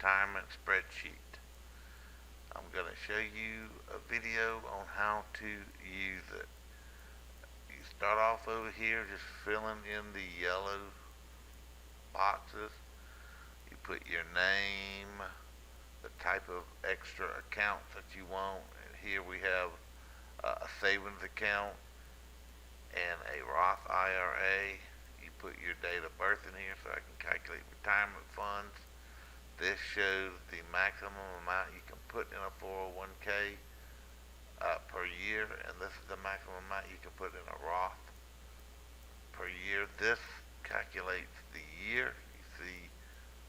retirement spreadsheet. I'm going to show you a video on how to use it. You start off over here just filling in the yellow boxes. You put your name, the type of extra accounts that you want. And here we have a savings account and a Roth IRA. You put your date of birth in here so I can calculate retirement funds. This shows the maximum amount you can put in a 401k per year, and this is the maximum amount you can put in a Roth per year. This calculates the year. You see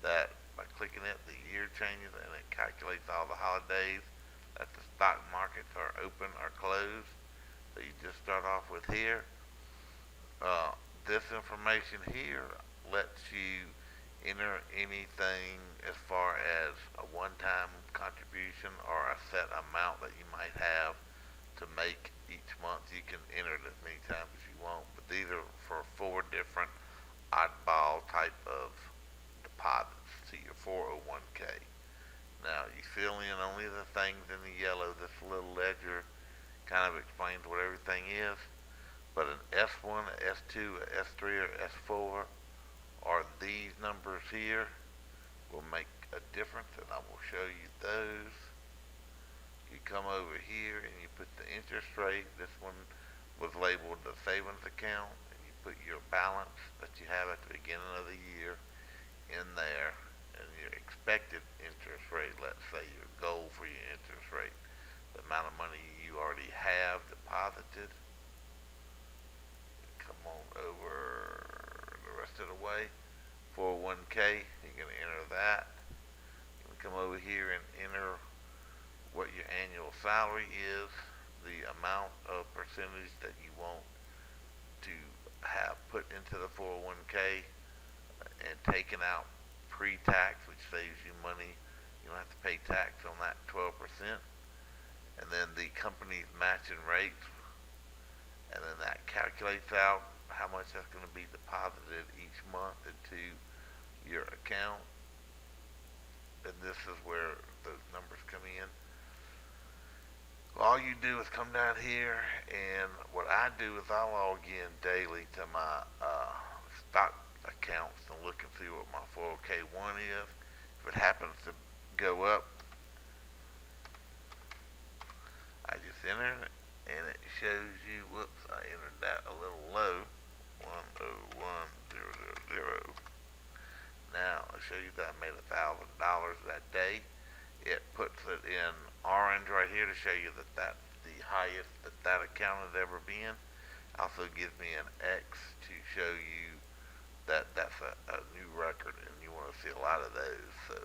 that by clicking it, the year changes and it calculates all the holidays that the stock markets are open or closed. So you just start off with here. This information here lets you enter anything as far as a one-time contribution or a set amount that you might have to make each month. You can enter it as many times as you want, but these are for 4 different oddball type of deposits to your 401k. Now you fill in only the things in the yellow. This little ledger kind of explains what everything is, but an S1, an S2, an S3, or S4, or these numbers here will make a difference, and I will show you those. You come over here and you put the interest rate. This one was labeled the savings account, and you put your balance that you have at the beginning of the year in there, and your expected interest rate, let's say your goal for your interest rate, the amount of money you already have deposited. Come on over the rest of the way. 401k, you're going to enter that. You can come over here and enter what your annual salary is, the amount of percentage that you want to have put into the 401k, and taken out pre-tax, which saves you money. You don't have to pay tax on that 12%. And then the company's matching rates, and then that calculates out how much that's going to be deposited each month into your account. And this is where those numbers come in. All you do is come down here, and what I do is I log in daily to my stock accounts and look and see what my 401k1 is. If it happens to go up, I just enter it, and it shows you, whoops, I entered that a little low, 101000. Now, I'll show you that I made $1,000 that day. It puts it in orange right here to show you that that's the highest that that account has ever been. Also gives me an X to show you that that's a new record, and you want to see a lot of those. So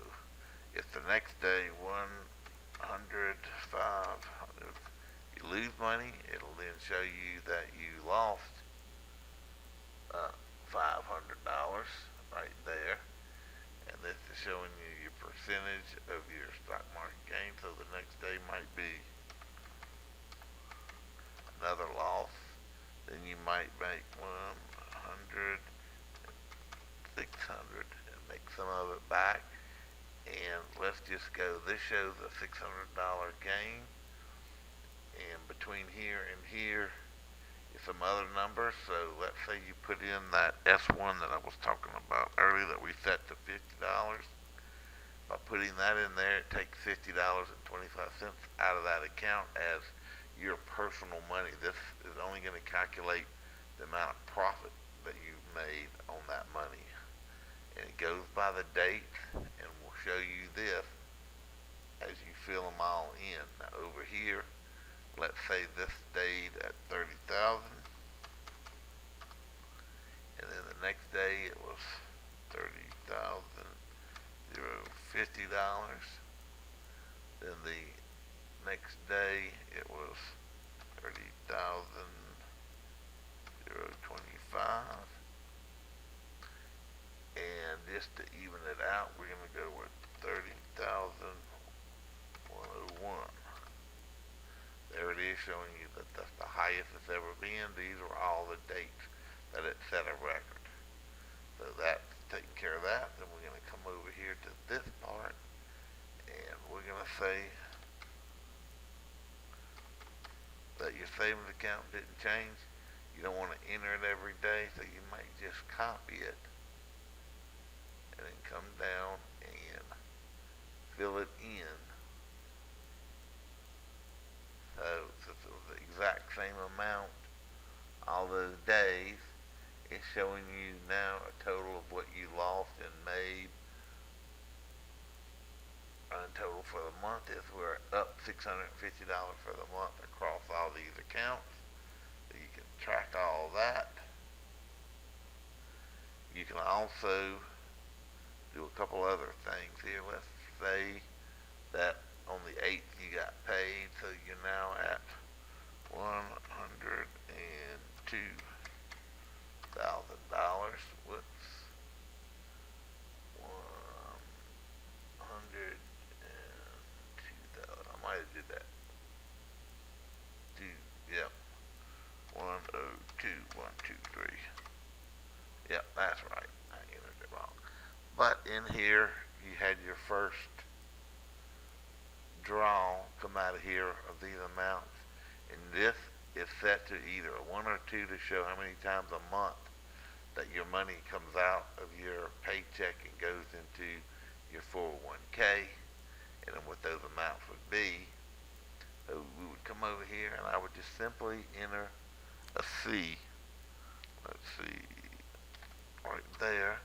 if the next day 100, 500, you lose money, it'll then show you that you lost $500 right there. And this is showing you your percentage of your stock market gain. So the next day might be another loss. Then you might make 100, 600, and make some of it back. And let's just go, this shows a $600 gain. And between here and here is some other numbers. So let's say you put in that S1 that I was talking about earlier that we set to $50. By putting that in there, it takes $50.25 out of that account as your personal money. This is only going to calculate the amount of profit that you've made on that money. And it goes by the date, and we'll show you this as you fill them all in. Now over here, let's say this stayed at 30,000, and then the next day it was $30,050. Then the next day it was 30,025. And just to even it out, we're going to go with 30,101. There it is, showing you that that's the highest it's ever been. These are all the dates that it set a record. So that's taking care of that. Then we're going to come over here to this part, say that your savings account didn't change, you don't want to enter it every day, so you might just copy it and then come down and fill it in. So since it was the exact same amount all those days, it's showing you now a total of what you lost and made. And total for the month is we're up $650 for the month across all these accounts. So you can track all that. You can also do a couple other things here. Let's say that on the 8th you got paid, so you're now at $102,000. Whoops. 102,000. I might have did that. Yep. 102,123. Yep, that's right. I entered it wrong. But in here, you had your first draw come out of here of these amounts. And this is set to either a 1 or 2 to show how many times a month that your money comes out of your paycheck and goes into your 401k, and then what those amounts would be. So we would come over here and I would just simply enter a C. Let's see, right there,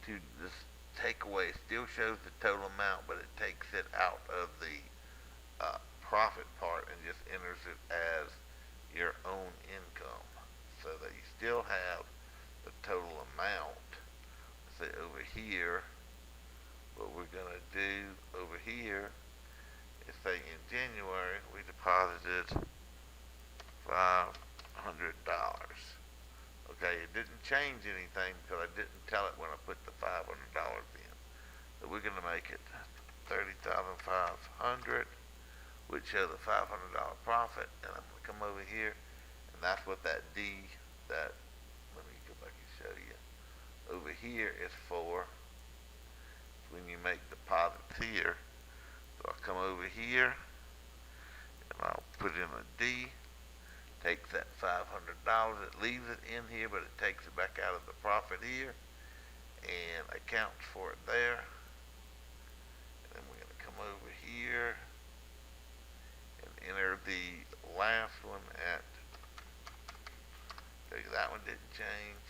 to just take away. It still shows the total amount, but it takes it out of the profit part and just enters it as your own income, so that you still have the total amount. Say over here, what we're gonna do over here is say in January we deposited $500. Okay, it didn't change anything because I didn't tell it when I put the $500 in. So we're gonna make it 30,500, which shows a $500 profit, and I'm gonna come over here, and that's what that D, that, let me go back and show you. Over here is for when you make deposits here. So I'll come over here and I'll put in a D, takes that $500, it leaves it in here, but it takes it back out of the profit here and accounts for it there. And then we're going to come over here and enter the last one at, okay, that one didn't change,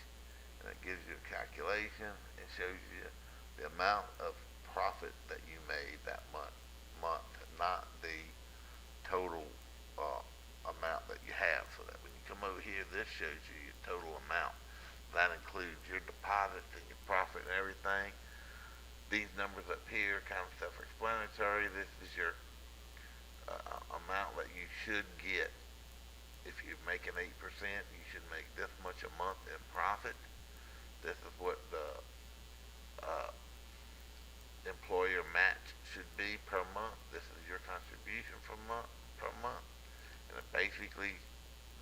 and it gives you a calculation. It shows you the amount of profit that you made that month, not the total amount that you have. So that when you come over here, this shows you your total amount. That includes your deposits and your profit and everything. These numbers up here are kind of self-explanatory. This is your amount that you should get. If you're making 8%, you should make this much a month in profit. This is what the employer match should be per month. This is your contribution per month. And it basically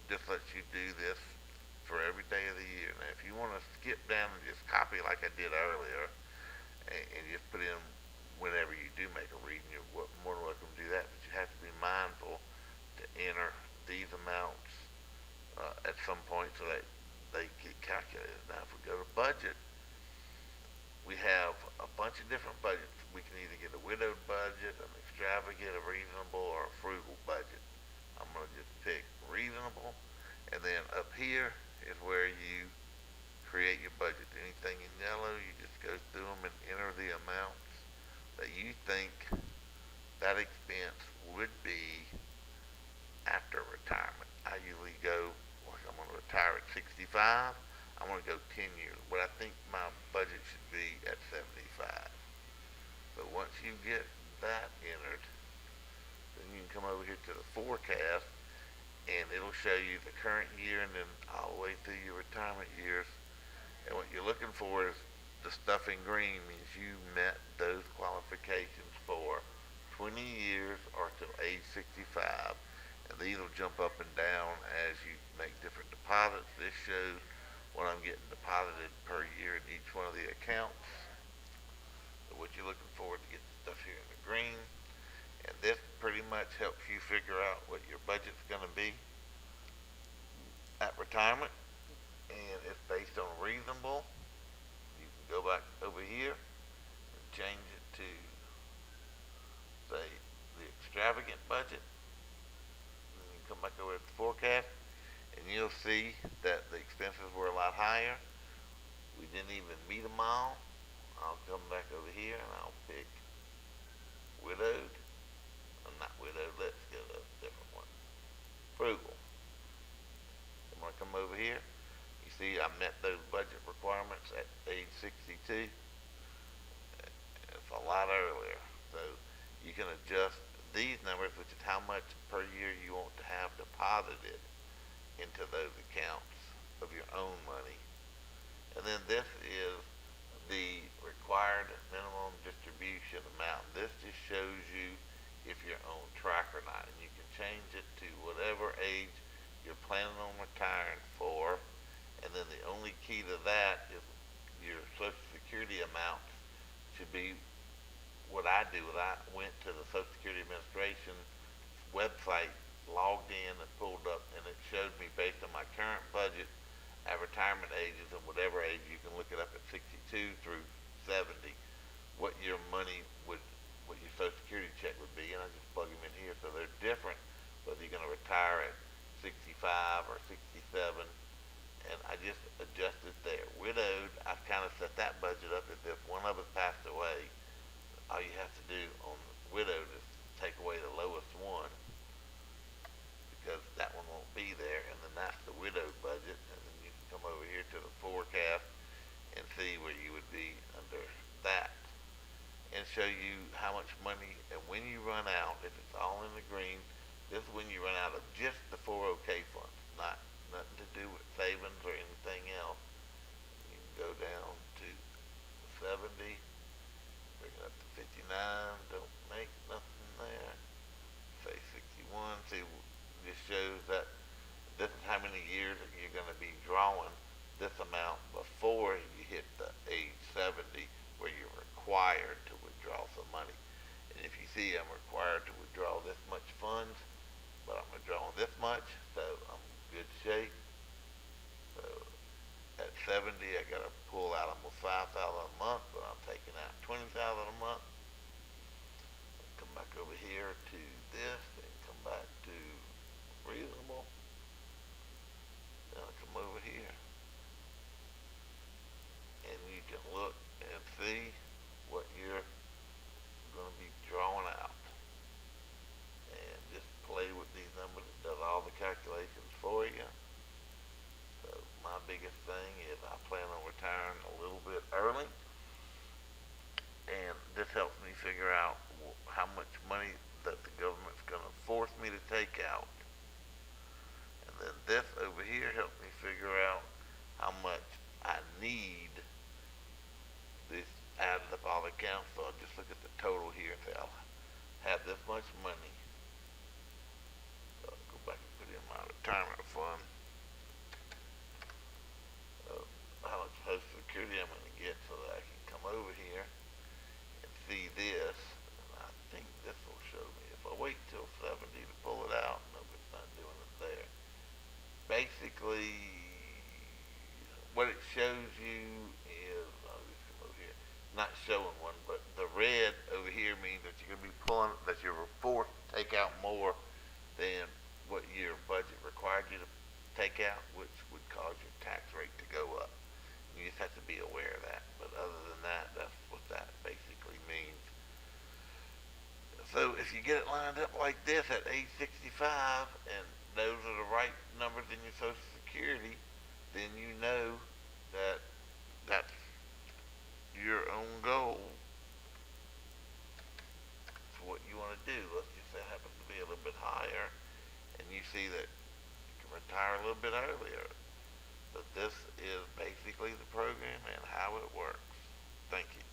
just lets you do this for every day of the year. Now if you want to skip down and just copy like I did earlier and just put in whenever you do make a reading, you're more than welcome to do that, but you have to be mindful to enter these amounts at some point so that they get calculated. Now if we go to budget, we have a bunch of different budgets. We can either get a widowed budget, an extravagant, a reasonable, or a frugal budget. I'm going to just pick reasonable, and then up here is where you create your budget. Anything in yellow, you just go through them and enter the amounts that you think that expense would be after retirement. I usually go, like I'm going to retire at 65. I want to go 10 years, but I think my budget should be at 75. So once you get that entered, then you can come over here to the forecast, and it'll show you the current year and then all the way through your retirement years. And what you're looking for is the stuff in green means you met those qualifications for 20 years or till age 65. And these will jump up and down as you make different deposits. This shows what I'm getting deposited per year in each one of the accounts. So what you're looking for is to get the stuff here in the green. And figure out what your budget's going to be at retirement, and it's based on reasonable. You can go back over here and change it to, say, the extravagant budget. And you can come back over to the forecast, and you'll see that the expenses were a lot higher. We didn't even meet them all. I'll come back over here and I'll pick widowed. I'm not widowed, let's get a different one. Frugal. I'm going to come over here. You see I met those budget requirements at age 62. It's a lot earlier. So you can adjust these numbers, which is how much per year you want to have deposited into those accounts of your own money. And then this is the required minimum distribution amount. This just shows you if you're on track or not. And you can change it to whatever age you're planning on retiring for. And then the only key to that is your Social Security amount should be what I do. I went to the Social Security Administration website, logged in and pulled up, and it showed me based on my current budget at retirement ages, and whatever age, you can look it up at 62 through 70, what your money would, what your Social Security check would be, and I just plug them in here. So they're different whether you're going to retire at 65 or 67, and I just adjusted there. Widowed, I've kind of set that budget up as if one of us passed away. All you have to do on widowed is take away the lowest one, because that one won't be there, and then that's the widowed budget. And then you can come over here to the forecast and see where you would be under that, and show you how much money, and when you run out, if it's all in the green, this is when you run out of just the 401k funds, nothing to do with savings or anything else. You can go down to 70, bring it up to 59, don't make nothing there, say 61, see, this shows that this is how many years that you're going to be drawing this amount before you hit the age 70, where you're required to withdraw some money. And if you see I'm required to withdraw this much funds, but I'm withdrawing this much, so I'm in good shape. So at 70, I got to pull out almost $5,000 a month, but I'm taking out $20,000 a month. Come back over here to this, and come back to reasonable. Then I'll come over here, and you can look and see what you're going to be drawing out, and just play with these numbers. It does all the calculations for you. So my biggest thing is I plan on retiring a little bit early, and this helps me figure out how much money that the government's going to force me to take out. And then this over here helps me figure out how much I need. This adds up all the accounts, so I'll just look at the total here and say I'll have this much money. So I'll go back and put in my retirement fund. How much Social Security I'm going to get, so that I can come over here and see this. And I think this will show me. If I wait till 70 to pull it out, nope, it's not doing it there. Basically, what it shows you is, I'll just come over here, not showing one, but the red over here means that you're going to be pulling, that you're forced to take out more than what your budget required you to take out, which would cause your tax rate to go up. You just have to be aware of that. But other than that, that's what that basically means. So if you get it lined up like this at age 65, and those are the right numbers in your Social Security, then you know that that's your own goal for what you want to do. Let's just say it happens to be a little bit higher, and you see that you can retire a little bit earlier. But this is basically the program and how it works. Thank you.